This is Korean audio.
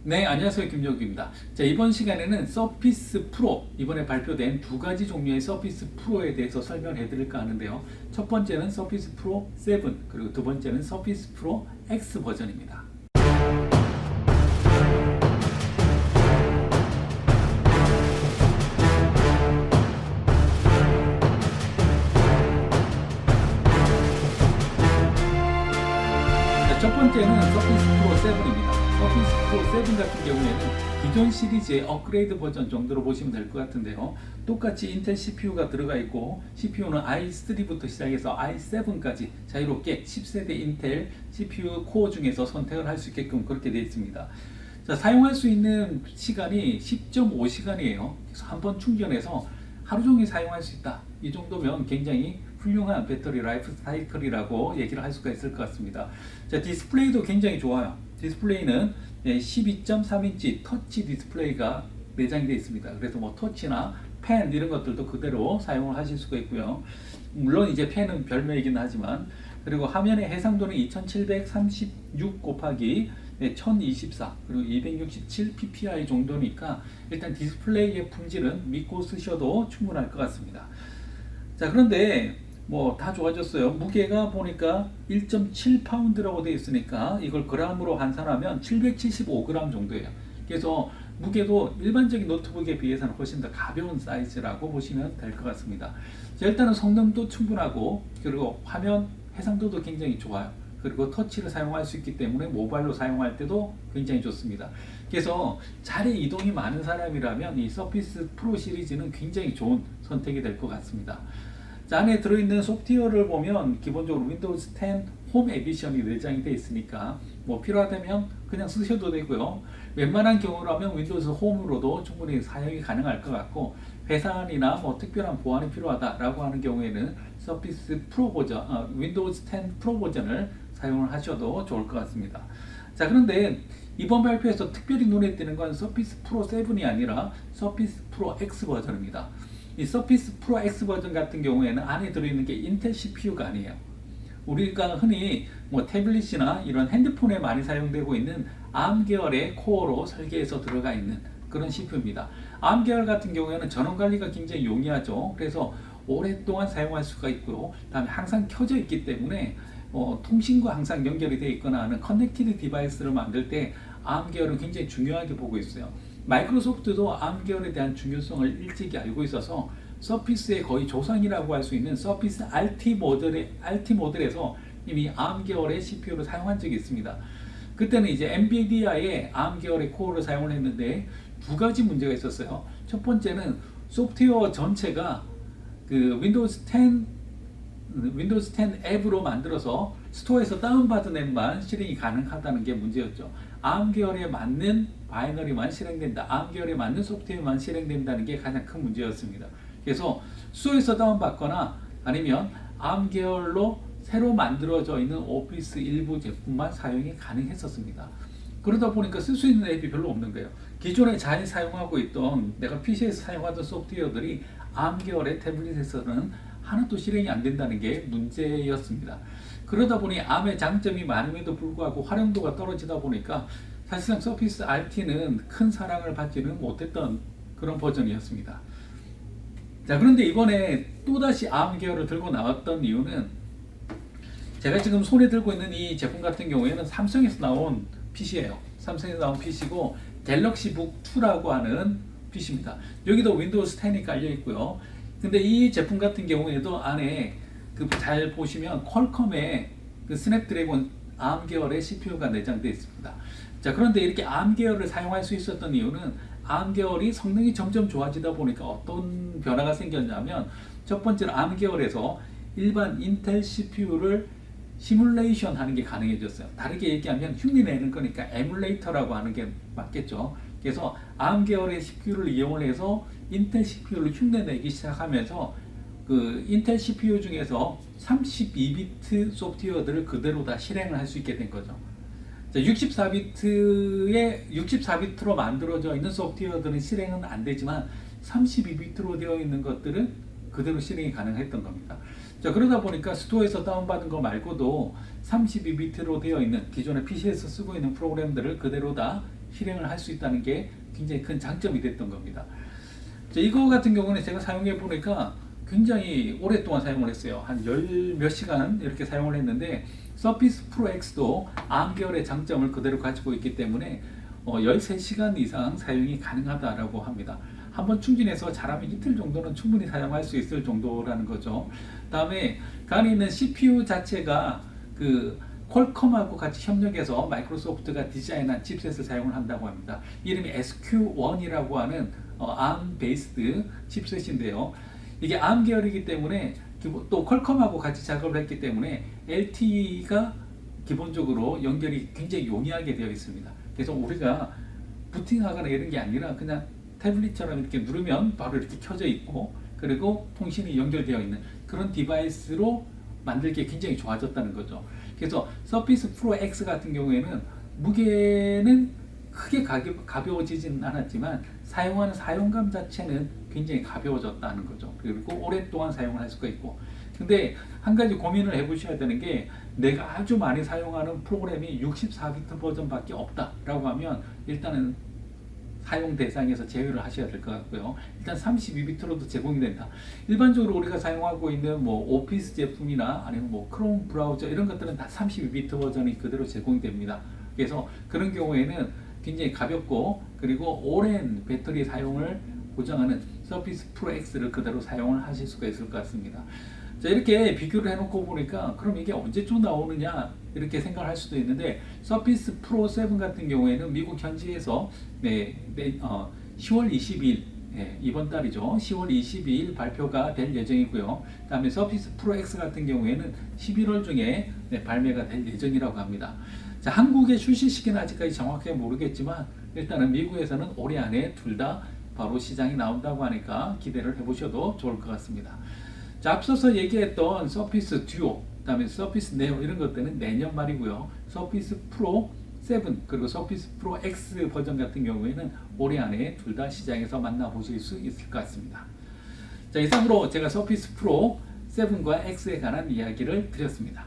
네, 안녕하세요. 김종욱입니다. 자, 이번 시간에는 서피스 프로, 이번에 발표된 두 가지 종류의 서피스 프로에 대해서 설명해 드릴까 하는데요. 첫 번째는 서피스 프로 7, 그리고 두 번째는 서피스 프로 X 버전입니다. 자, 첫 번째는 서피스 프로 7입니다. 서피스 프로 7 같은 경우에는 기존 시리즈의 업그레이드 버전 정도로 보시면 될 것 같은데요. 똑같이 인텔 CPU가 들어가 있고 CPU는 i3부터 시작해서 i7까지 자유롭게 10세대 인텔 CPU 코어 중에서 선택을 할 수 있게끔 그렇게 되어 있습니다. 자, 사용할 수 있는 시간이 10.5시간이에요. 그래서 한번 충전해서 하루 종일 사용할 수 있다. 이 정도면 굉장히 훌륭한 배터리 라이프 사이클이라고 얘기를 할 수가 있을 것 같습니다. 자, 디스플레이도 굉장히 좋아요. 디스플레이는 12.3인치 터치 디스플레이가 내장이 되어 있습니다. 그래서 뭐 터치나 펜 이런 것들도 그대로 사용을 하실 수가 있고요. 물론 이제 펜은 별매이긴 하지만, 그리고 화면의 해상도는 2736 곱하기 1024 그리고 267 ppi 정도니까 일단 디스플레이의 품질은 믿고 쓰셔도 충분할 것 같습니다. 자, 그런데 뭐 다 좋아졌어요. 무게가 보니까 1.7파운드라고 되어 있으니까 이걸 그램으로 환산하면 775g 정도예요. 그래서 무게도 일반적인 노트북에 비해서는 훨씬 더 가벼운 사이즈라고 보시면 될 것 같습니다. 자, 일단은 성능도 충분하고, 그리고 화면 해상도도 굉장히 좋아요. 그리고 터치를 사용할 수 있기 때문에 모바일로 사용할 때도 굉장히 좋습니다. 그래서 자리 이동이 많은 사람이라면 이 서피스 프로 시리즈는 굉장히 좋은 선택이 될 것 같습니다. 자, 안에 들어있는 소프트웨어를 보면 기본적으로 윈도우즈 10 홈 에디션이 내장이 되어 있으니까 뭐 필요하다면 그냥 쓰셔도 되고요. 웬만한 경우라면 윈도우즈 홈으로도 충분히 사용이 가능할 것 같고, 회사안이나 뭐 특별한 보안이 필요하다라고 하는 경우에는 서피스 프로 버전, 윈도우즈 10 프로 버전을 사용을 하셔도 좋을 것 같습니다. 자, 그런데 이번 발표에서 특별히 눈에 띄는 건 서피스 프로 7이 아니라 서피스 프로 X 버전입니다. 이 서피스 프로 X 버전 같은 경우에는 안에 들어있는 게 인텔 CPU가 아니에요. 우리가 흔히 뭐 태블릿이나 이런 핸드폰에 많이 사용되고 있는 ARM 계열의 코어로 설계해서 들어가 있는 그런 CPU입니다. ARM 계열 같은 경우에는 전원 관리가 굉장히 용이하죠. 그래서 오랫동안 사용할 수가 있고요. 다음에 항상 켜져 있기 때문에 통신과 항상 연결이 되어 있거나 하는 커넥티드 디바이스를 만들 때 ARM 계열은 굉장히 중요하게 보고 있어요. 마이크로소프트도 ARM 계열에 대한 중요성을 일찍이 알고 있어서 서피스의 거의 조상이라고 할 수 있는 서피스 RT 모델에서 이미 ARM 계열의 CPU를 사용한 적이 있습니다. 그때는 이제 엔비디아의 ARM 계열의 코어를 사용을 했는데 두 가지 문제가 있었어요. 첫 번째는 소프트웨어 전체가 그 윈도우즈 10 앱으로 만들어서 스토어에서 다운받은 앱만 실행이 가능하다는 게 문제였죠. ARM 계열에 맞는 바이너리만 실행된다, ARM 계열에 맞는 소프트웨어만 실행된다는 게 가장 큰 문제였습니다. 그래서 스토어에서 다운받거나 아니면 ARM 계열로 새로 만들어져 있는 오피스 일부 제품만 사용이 가능했었습니다. 그러다 보니까 쓸 수 있는 앱이 별로 없는 거예요. 기존에 잘 사용하고 있던, 내가 PC에서 사용하던 소프트웨어들이 ARM 계열의 태블릿에서는 하나도 실행이 안 된다는 게 문제였습니다. 그러다 보니 ARM의 장점이 많음에도 불구하고 활용도가 떨어지다 보니까 사실상 서피스 RT는 큰 사랑을 받지는 못했던 그런 버전이었습니다. 자, 그런데 이번에 또다시 ARM 계열을 들고 나왔던 이유는, 제가 지금 손에 들고 있는 이 제품 같은 경우에는 삼성에서 나온 PC예요. 삼성에서 나온 PC고 갤럭시북 2라고 하는 PC입니다. 여기도 윈도우즈 10이 깔려 있고요. 근데 이 제품 같은 경우에도 안에 잘 보시면 퀄컴의 스냅드래곤 ARM 계열의 CPU가 내장되어 있습니다. 자, 그런데 이렇게 ARM 계열을 사용할 수 있었던 이유는 ARM 계열이 성능이 점점 좋아지다 보니까 어떤 변화가 생겼냐면, 첫 번째는 ARM 계열에서 일반 인텔 CPU를 시뮬레이션 하는 게 가능해졌어요. 다르게 얘기하면 흉내내는 거니까 에뮬레이터라고 하는 게 맞겠죠. 그래서 ARM 계열의 CPU를 이용을 해서 인텔 CPU를 흉내내기 시작하면서 그 인텔 CPU 중에서 32비트 소프트웨어들을 그대로 다 실행을 할 수 있게 된 거죠. 64비트로 만들어져 있는 소프트웨어들은 실행은 안 되지만 32비트로 되어 있는 것들은 그대로 실행이 가능했던 겁니다. 자, 그러다 보니까 스토어에서 다운받은 거 말고도 32비트로 되어 있는 기존의 PC에서 쓰고 있는 프로그램들을 그대로 다 실행을 할 수 있다는 게 굉장히 큰 장점이 됐던 겁니다. 자, 이거 같은 경우는 제가 사용해 보니까 굉장히 오랫동안 사용을 했어요. 한 열 몇 시간 이렇게 사용을 했는데 서피스 프로 X도 ARM 계열의 장점을 그대로 가지고 있기 때문에 13시간 이상 사용이 가능하다라고 합니다. 한번 충전해서 잘하면 이틀 정도는 충분히 사용할 수 있을 정도라는 거죠. 다음에 그 안에 있는 CPU 자체가 그 퀄컴하고 같이 협력해서 마이크로소프트가 디자인한 칩셋을 사용을 한다고 합니다. 이름이 SQ1이라고 하는 ARM 베이스드 칩셋인데요. 이게 ARM 계열이기 때문에 또 퀄컴하고 같이 작업을 했기 때문에 LTE가 기본적으로 연결이 굉장히 용이하게 되어 있습니다. 그래서 우리가 부팅하거나 이런 게 아니라 그냥 태블릿처럼 이렇게 누르면 바로 이렇게 켜져 있고 그리고 통신이 연결되어 있는 그런 디바이스로 만들기에 굉장히 좋아졌다는 거죠. 그래서 서피스 프로 X 같은 경우에는 무게는 크게 가벼워지지는 않았지만 사용하는 사용감 자체는 굉장히 가벼워졌다는 거죠. 그리고 오랫동안 사용을 할 수가 있고, 근데 한 가지 고민을 해보셔야 되는 게 내가 아주 많이 사용하는 프로그램이 64비트 버전밖에 없다라고 하면 일단은 사용 대상에서 제외를 하셔야 될 것 같고요. 일단 32비트로도 제공이 된다. 일반적으로 우리가 사용하고 있는 뭐 오피스 제품이나 아니면 뭐 크롬 브라우저 이런 것들은 다 32비트 버전이 그대로 제공이 됩니다. 그래서 그런 경우에는 굉장히 가볍고 그리고 오랜 배터리 사용을 보장하는 서피스 프로 X를 그대로 사용을 하실 수가 있을 것 같습니다. 자, 이렇게 비교를 해놓고 보니까 그럼 이게 언제쯤 나오느냐 이렇게 생각할 수도 있는데 서피스 프로 7 같은 경우에는 미국 현지에서 10월 22일 이번 달이죠. 10월 22일 발표가 될 예정이고요. 그 다음에 서피스 프로 X 같은 경우에는 11월 중에 발매가 될 예정이라고 합니다. 자, 한국의 출시 시기는 아직까지 정확하게 모르겠지만 일단은 미국에서는 올해 안에 둘 다 바로 시장이 나온다고 하니까 기대를 해보셔도 좋을 것 같습니다. 자, 앞서서 얘기했던 서피스 듀오, 그 다음에 서피스 네오 이런 것들은 내년 말이고요. 서피스 프로 7 그리고 서피스 프로 X 버전 같은 경우에는 올해 안에 둘 다 시장에서 만나보실 수 있을 것 같습니다. 자, 이상으로 제가 서피스 프로 7과 X에 관한 이야기를 드렸습니다.